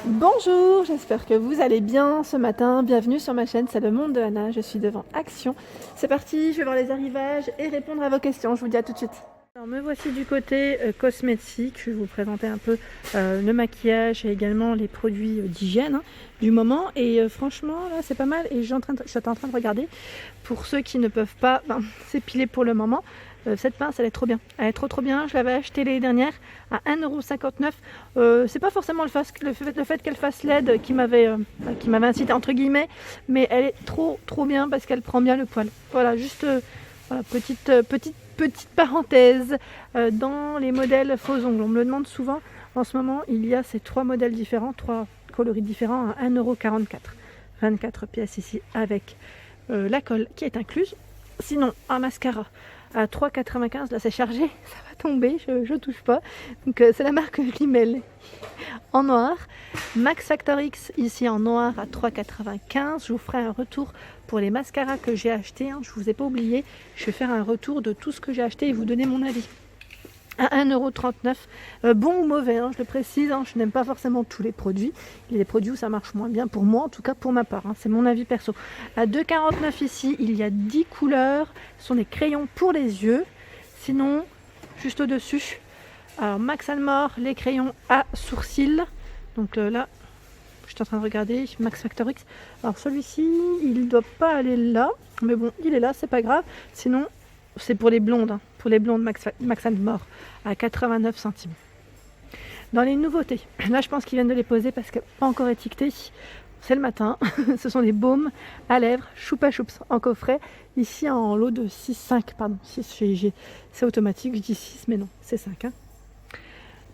Bonjour, j'espère que vous allez bien ce matin. Bienvenue sur ma chaîne, c'est le monde de Anna. Je suis devant Action. C'est parti, je vais voir les arrivages et répondre à vos questions. Je vous dis à tout de suite. Alors me voici du côté cosmétique. Je vais vous présenter un peu le maquillage et également les produits d'hygiène du moment. Et franchement, là c'est pas mal. Et j'étais en train de regarder. Pour ceux qui ne peuvent pas s'épiler pour le moment, cette pince elle est trop bien. Elle est trop bien. Je l'avais achetée l'année dernière à 1,59 €. C'est pas forcément le fait qu'elle fasse LED qui m'avait incité entre guillemets, mais elle est trop bien parce qu'elle prend bien le poil. Voilà, juste voilà, petite parenthèse. Dans les modèles faux ongles, on me le demande souvent. En ce moment, il y a ces trois modèles différents, trois coloris différents à 1,44 €. 24 pièces ici avec la colle qui est incluse. Sinon, un mascara à 3,95 €, là c'est chargé, ça va tomber, je touche pas. Donc c'est la marque Rimmel en noir. Max Factor X ici en noir à 3,95 €. Je vous ferai un retour pour les mascaras que j'ai achetés, je vous ai pas oublié. Je vais faire un retour de tout ce que j'ai acheté et vous donner mon avis. À 1,39 €, bon ou mauvais, je le précise, je n'aime pas forcément tous les produits. Il y a des produits où ça marche moins bien pour moi, en tout cas pour ma part, c'est mon avis perso. À 2,49 € ici, il y a 10 couleurs, ce sont des crayons pour les yeux. Sinon, juste au-dessus, alors Max More, les crayons à sourcils. Donc là, je suis en train de regarder, Max Factor X. Alors celui-ci, il ne doit pas aller là, mais bon, il est là, c'est pas grave. Sinon, c'est pour les blondes, pour les blondes Max More à 89 centimes. Dans les nouveautés, là je pense qu'ils viennent de les poser parce que pas encore étiqueté. C'est le matin. Ce sont des baumes à lèvres Choupa Choups en coffret. Ici en lot de 6,5, pardon, 6 c'est automatique, je dis 6 mais non, c'est 5.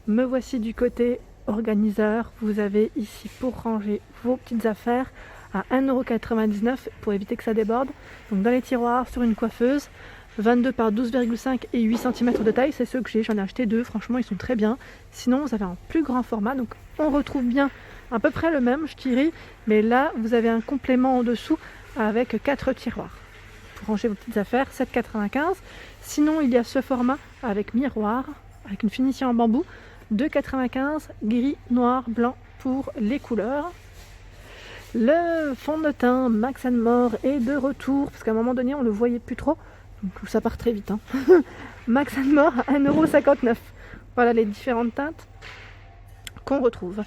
Me voici du côté organiseur. Vous avez ici pour ranger vos petites affaires à 1,99 € pour éviter que ça déborde. Donc dans les tiroirs sur une coiffeuse. 22 par 12,5 et 8 cm de taille, c'est ceux que j'ai, j'en ai acheté 2, franchement ils sont très bien. Sinon vous avez un plus grand format, donc on retrouve bien à peu près le même, je dirais, mais là vous avez un complément en dessous avec 4 tiroirs. Pour ranger vos petites affaires, 7,95 €. Sinon il y a ce format avec miroir, avec une finition en bambou, 2,95 €, gris, noir, blanc pour les couleurs. Le fond de teint Max More est de retour, parce qu'à un moment donné on le voyait plus trop. Donc ça part très vite. Max More à 1,59 €. Voilà les différentes teintes qu'on retrouve.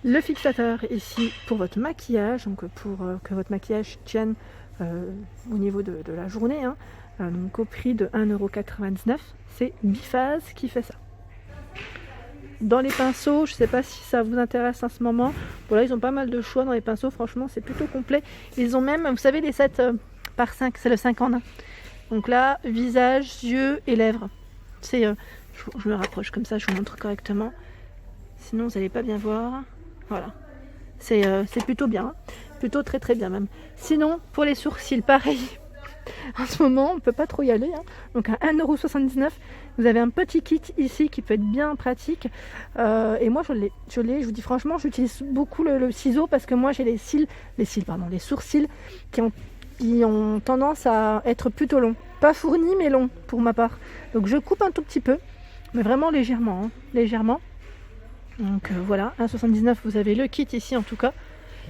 Le fixateur ici pour votre maquillage, donc pour que votre maquillage tienne au niveau de la journée, donc au prix de 1,99 €. C'est Biphase qui fait ça. Dans les pinceaux, je ne sais pas si ça vous intéresse en ce moment. Voilà, ils ont pas mal de choix dans les pinceaux, franchement c'est plutôt complet. Ils ont même, vous savez, les 7 par 5, c'est le 5 en 1. Donc là, visage, yeux et lèvres. Je me rapproche comme ça, je vous montre correctement. Sinon, vous n'allez pas bien voir. Voilà. C'est plutôt bien. Plutôt très bien même. Sinon, pour les sourcils, pareil. En ce moment, on ne peut pas trop y aller. Donc à 1,79 €, vous avez un petit kit ici qui peut être bien pratique. Et moi, je l'ai. Je vous dis franchement, j'utilise beaucoup le ciseau parce que moi, j'ai les sourcils qui ont tendance à être plutôt longs. Pas fournis, mais longs pour ma part. Donc je coupe un tout petit peu, mais vraiment légèrement. Légèrement. Donc voilà, 1,79 €, vous avez le kit ici en tout cas.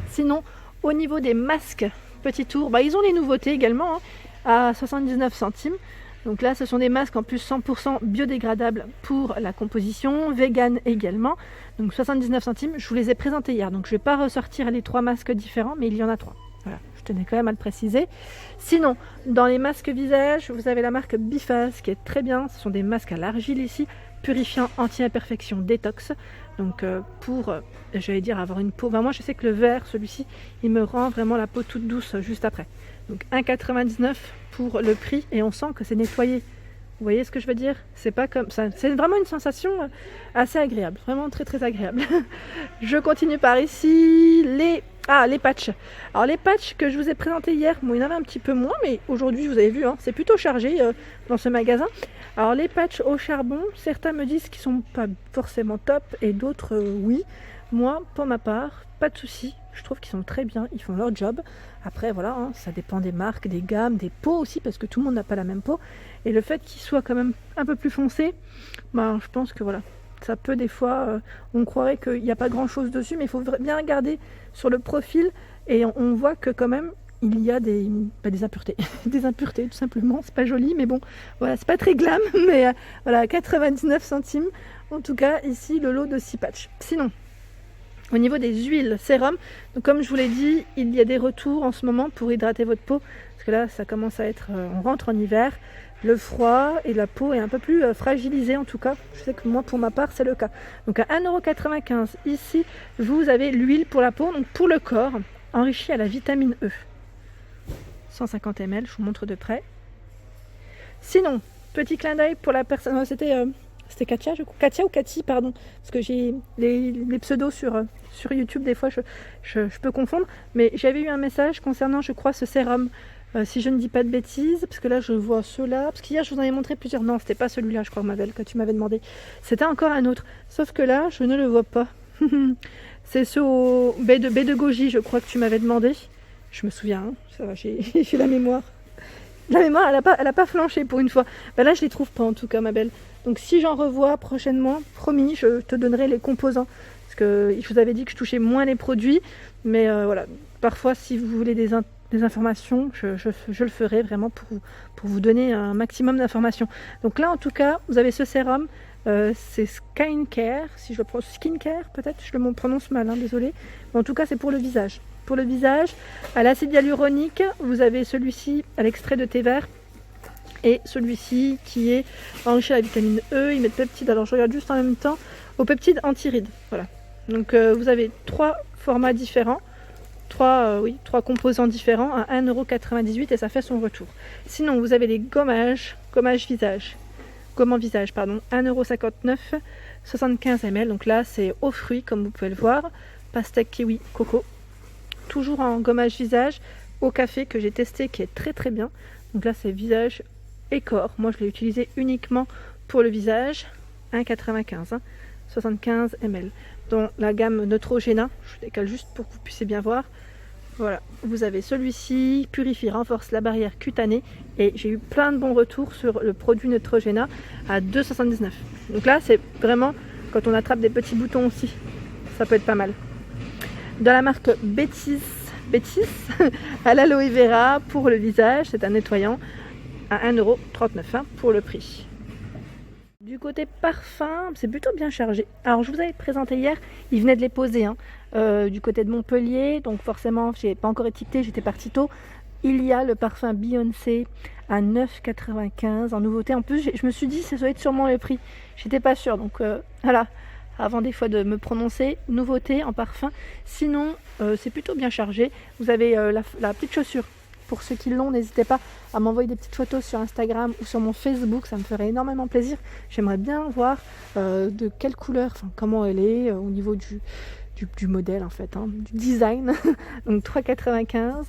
Sinon, au niveau des masques, petit tour, ils ont les nouveautés également, à 79 centimes. Donc là, ce sont des masques en plus 100% biodégradables pour la composition, vegan également. Donc 79 centimes, je vous les ai présentés hier. Donc je ne vais pas ressortir les 3 masques différents, mais il y en a 3. Voilà, je tenais quand même à le préciser. Sinon, dans les masques visage, vous avez la marque Biphase qui est très bien. Ce sont des masques à l'argile ici, purifiant, anti-imperfection, détox. Donc pour, j'allais dire, avoir une peau... moi je sais que le vert, celui-ci, il me rend vraiment la peau toute douce juste après. Donc 1,99 € pour le prix et on sent que c'est nettoyé. Vous voyez ce que je veux dire? C'est pas comme ça. C'est vraiment une sensation assez agréable, vraiment très agréable. Je continue par ici les patchs. Alors les patchs que je vous ai présentés hier, il y en avait un petit peu moins, mais aujourd'hui vous avez vu, c'est plutôt chargé dans ce magasin. Alors les patchs au charbon, certains me disent qu'ils sont pas forcément top et d'autres oui. Moi, pour ma part, pas de souci. Je trouve qu'ils sont très bien, ils font leur job. Après, voilà, ça dépend des marques, des gammes, des peaux aussi, parce que tout le monde n'a pas la même peau. Et le fait qu'ils soient quand même un peu plus foncés, je pense que voilà, ça peut des fois, on croirait qu'il n'y a pas grand chose dessus, mais il faut bien regarder sur le profil et on voit que quand même il y a des impuretés, des impuretés tout simplement, c'est pas joli, mais bon, voilà, c'est pas très glam, mais voilà, 99 centimes, en tout cas ici le lot de 6 patchs. Sinon, au niveau des huiles, sérum, donc comme je vous l'ai dit, il y a des retours en ce moment pour hydrater votre peau, parce que là ça commence à être, on rentre en hiver, le froid et la peau est un peu plus fragilisée en tout cas, je sais que moi pour ma part c'est le cas. Donc à 1,95 € ici, vous avez l'huile pour la peau, donc pour le corps, enrichie à la vitamine E. 150 ml, je vous montre de près. Sinon, petit clin d'œil pour la personne, c'était Katia, Katia ou Cathy, pardon, parce que j'ai les pseudos sur YouTube, des fois je peux confondre, mais j'avais eu un message concernant, je crois, ce sérum, si je ne dis pas de bêtises, parce que là je vois ceux-là, parce qu'hier je vous en ai montré plusieurs, non, c'était pas celui-là, je crois, que tu m'avais demandé, c'était encore un autre, sauf que là, je ne le vois pas. C'est ce au baie de goji, je crois que tu m'avais demandé. Je me souviens, hein, ça va, j'ai la mémoire. La mémoire, elle a pas flanché pour une fois. Bah là, je les trouve pas en tout cas, ma belle. Donc si j'en revois prochainement, promis, je te donnerai les composants. Parce que je vous avais dit que je touchais moins les produits. Mais voilà, parfois, si vous voulez des informations, je le ferai vraiment pour vous donner un maximum d'informations. Donc là, en tout cas, vous avez ce sérum. C'est Skincare, si je le prononce Skincare, peut-être, je le prononce mal, hein, désolé. Mais en tout cas, c'est pour le visage. Pour le visage, à l'acide hyaluronique, vous avez celui-ci à l'extrait de thé vert et celui-ci qui est enrichi à la vitamine E, ils mettent peptides, alors je regarde juste en même temps, aux peptides anti-rides, voilà. Donc vous avez 3 formats différents, 3 composants différents à 1,98 € et ça fait son retour. Sinon, vous avez les gommages visage, gommant visage, pardon, 1,59 €, 75 ml, donc là c'est aux fruits comme vous pouvez le voir, pastèque, kiwi, coco. Toujours en gommage visage au café que j'ai testé qui est très très bien. Donc là c'est visage et corps. Moi je l'ai utilisé uniquement pour le visage. 1,95 €, 75 ml. Dans la gamme Neutrogena, je décale juste pour que vous puissiez bien voir. Voilà, vous avez celui-ci, purifie, renforce la barrière cutanée. Et j'ai eu plein de bons retours sur le produit Neutrogena à 2,79 €. Donc là c'est vraiment quand on attrape des petits boutons aussi, ça peut être pas mal. Dans la marque Bétis à l'aloe vera pour le visage, c'est un nettoyant à 1,39 € pour le prix. Du côté parfum, c'est plutôt bien chargé. Alors je vous avais présenté hier, ils venaient de les poser du côté de Montpellier, donc forcément j'ai pas encore étiqueté, j'étais partie tôt. Il y a le parfum Beyoncé à 9,95 € en nouveauté. En plus je me suis dit ça doit être sûrement le prix, j'étais pas sûre, donc voilà. Avant des fois de me prononcer, nouveauté en parfum. Sinon, c'est plutôt bien chargé. Vous avez la petite chaussure. Pour ceux qui l'ont, n'hésitez pas à m'envoyer des petites photos sur Instagram ou sur mon Facebook. Ça me ferait énormément plaisir. J'aimerais bien voir de quelle couleur, enfin comment elle est au niveau du modèle en fait, hein, du design. Donc 3,95 €,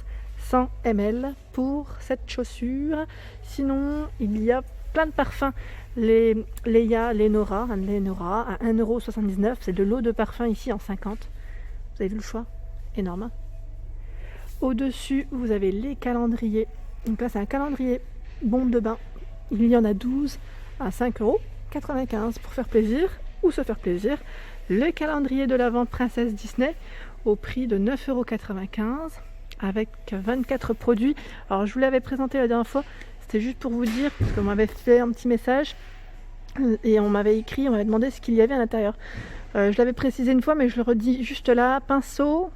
100 ml pour cette chaussure. Sinon, il y a plein de parfums. Les Lenora à 1,79 €, c'est de l'eau de parfum ici en 50. Vous avez vu le choix? Énorme. Au-dessus, vous avez les calendriers. Donc là, c'est un calendrier bombe de bain. Il y en a 12 à 5,95 € pour faire plaisir ou se faire plaisir. Le calendrier de l'Avent Princesse Disney au prix de 9,95 € avec 24 produits. Alors, je vous l'avais présenté la dernière fois. C'était juste pour vous dire, parce qu'on m'avait fait un petit message et on m'avait écrit, on m'avait demandé ce qu'il y avait à l'intérieur. Je l'avais précisé une fois, mais je le redis juste là. Pinceau,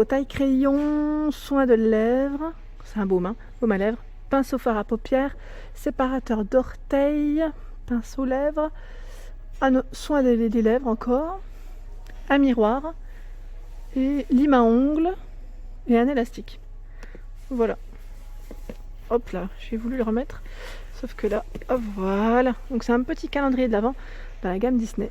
taille crayon, soin de lèvres, c'est un baume, baume à lèvres, pinceau fard à paupières, séparateur d'orteils, pinceau lèvres, soin des lèvres encore, un miroir, et lime à ongles et un élastique. Voilà. Hop là, j'ai voulu le remettre, sauf que là, hop, voilà. Donc c'est un petit calendrier de l'Avent dans la gamme Disney.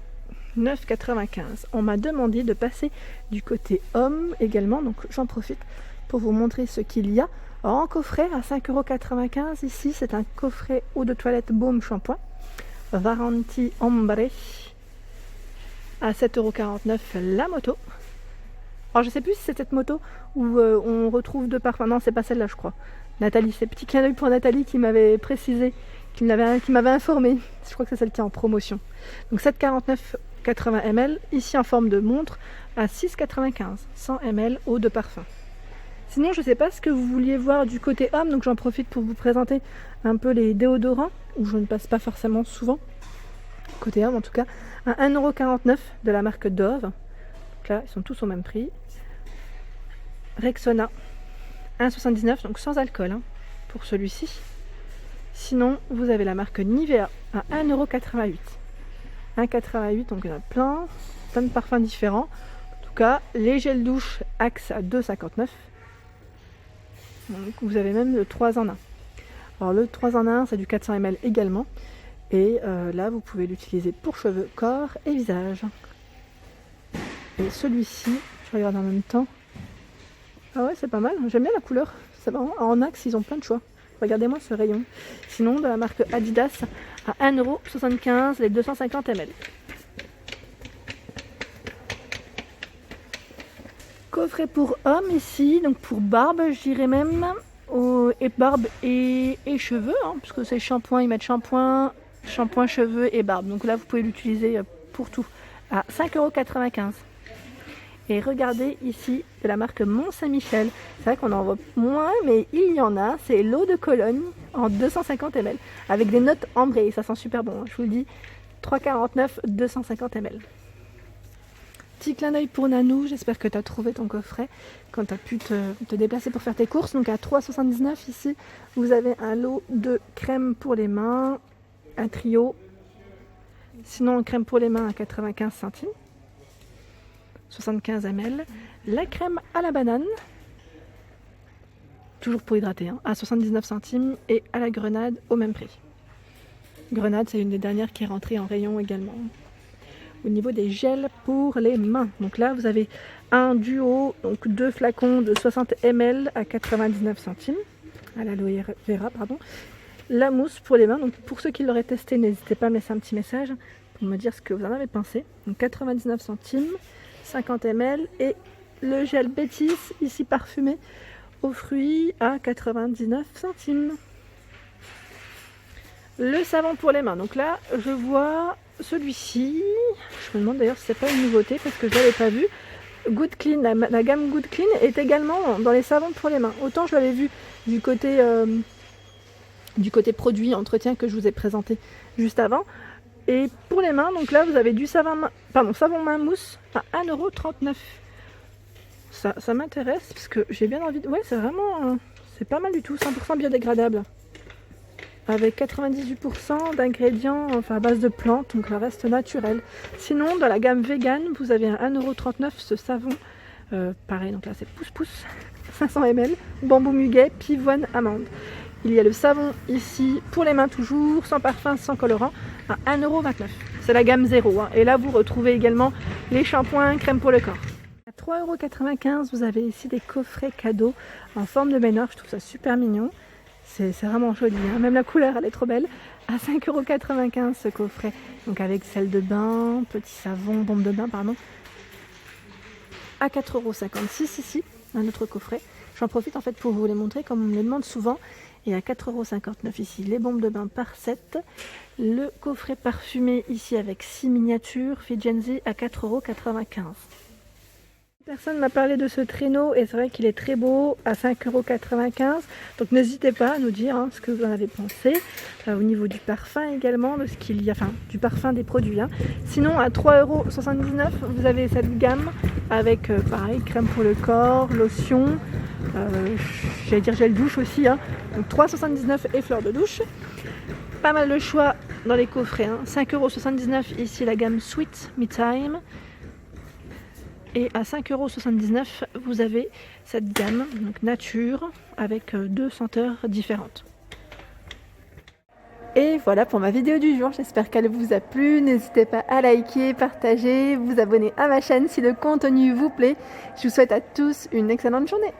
9,95 €. On m'a demandé de passer du côté homme également, donc j'en profite pour vous montrer ce qu'il y a. Alors, en coffret à 5,95 € ici, c'est un coffret eau de toilette baume shampoing Varanti Ombre à 7,49 € la moto. Alors je sais plus si c'est cette moto où on retrouve deux parfums. Non, c'est pas celle-là je crois. Nathalie, c'est petit clin d'œil pour Nathalie qui m'avait précisé qui m'avait informé. Je crois que c'est celle qui est en promotion. Donc 7,49 80 ml, ici en forme de montre, à 6,95 100 ml eau de parfum. Sinon, je ne sais pas ce que vous vouliez voir du côté homme, donc j'en profite pour vous présenter un peu les déodorants, où je ne passe pas forcément souvent. Côté homme en tout cas, à 1,49 € de la marque Dove. Donc là, ils sont tous au même prix. Rexona, 1,79 €, donc sans alcool pour celui-ci. Sinon, vous avez la marque Nivea à 1,88 €. 1,88 €, donc il y en a plein de parfums différents. En tout cas, les gels douche Axe à 2,59 €. Donc vous avez même le 3 en 1. Alors le 3 en 1, c'est du 400 ml également. Et là, vous pouvez l'utiliser pour cheveux, corps et visage. Et celui-ci, je regarde en même temps. Ah ouais, c'est pas mal. J'aime bien la couleur. C'est marrant. En Axe, ils ont plein de choix. Regardez-moi ce rayon. Sinon, de la marque Adidas à 1,75 € les 250 ml. Coffret pour hommes ici, donc pour barbe, je dirais même. Et barbe et cheveux, parce que c'est shampoing, ils mettent shampoing, cheveux et barbe. Donc là, vous pouvez l'utiliser pour tout. À 5,95 €. Et regardez ici, de la marque Mont-Saint-Michel. C'est vrai qu'on en voit moins, mais il y en a. C'est l'eau de Cologne en 250 ml. Avec des notes ambrées. Ça sent super bon, je vous le dis. 3,49 €, 250 ml. Petit clin d'œil pour Nanou. J'espère que tu as trouvé ton coffret quand tu as pu te déplacer pour faire tes courses. Donc à 3,79 € ici, vous avez un lot de crème pour les mains. Un trio. Sinon, crème pour les mains à 95 centimes. 75 ml. La crème à la banane, toujours pour hydrater, à 79 centimes. Et à la grenade au même prix. Grenade, c'est une des dernières qui est rentrée en rayon également. Au niveau des gels pour les mains, donc là vous avez un duo, donc 2 flacons de 60 ml à 99 centimes. À l'aloe vera, pardon. La mousse pour les mains, donc pour ceux qui l'auraient testé, n'hésitez pas à me laisser un petit message pour me dire ce que vous en avez pensé. Donc 99 centimes. 50 ml et le gel Bétis ici parfumé aux fruits à 99 centimes. Le savon pour les mains, donc là je vois celui-ci, je me demande d'ailleurs si c'est pas une nouveauté parce que je l'avais pas vu. Good Clean, la gamme Good Clean est également dans les savons pour les mains. Autant je l'avais vu du côté produit entretien que je vous ai présenté juste avant. Et pour les mains, donc là vous avez du savon main mousse à 1,39 €. Ça m'intéresse parce que j'ai bien envie de... Ouais, c'est vraiment... c'est pas mal du tout, 100% biodégradable. Avec 98% d'ingrédients à base de plantes, donc le reste naturel. Sinon, dans la gamme vegan, vous avez un 1,39 € ce savon. Pareil, donc là c'est pouce-pouce, 500 ml, bambou muguet, pivoine, amande. Il y a le savon ici pour les mains toujours, sans parfum, sans colorant, à 1,29 €. C'est la gamme 0. Et là, vous retrouvez également les shampoings, crème pour le corps. À 3,95 €, vous avez ici des coffrets cadeaux en forme de baignoire. Je trouve ça super mignon. C'est vraiment joli. Même la couleur, elle est trop belle. À 5,95 € ce coffret. Donc avec sel de bain, petit savon, bombe de bain, pardon. À 4,56 € ici, un autre coffret. J'en profite en fait pour vous les montrer comme on me les demande souvent. Et à 4,59 € ici, les bombes de bain par 7. Le coffret parfumé ici avec 6 miniatures, Fijenzi à 4,95 €. Personne m'a parlé de ce traîneau et c'est vrai qu'il est très beau à 5,95 €. Donc n'hésitez pas à nous dire ce que vous en avez pensé. Au niveau du parfum également, de ce qu'il y a, du parfum des produits. Sinon à 3,79 €, vous avez cette gamme avec pareil, crème pour le corps, lotion, j'allais dire gel douche aussi. Donc 3,79 € et fleurs de douche. Pas mal de choix dans les coffrets. 5,79 € ici la gamme Sweet Me Time. Et à 5,79 €, vous avez cette gamme, donc nature, avec 2 senteurs différentes. Et voilà pour ma vidéo du jour, j'espère qu'elle vous a plu. N'hésitez pas à liker, partager, vous abonner à ma chaîne si le contenu vous plaît. Je vous souhaite à tous une excellente journée.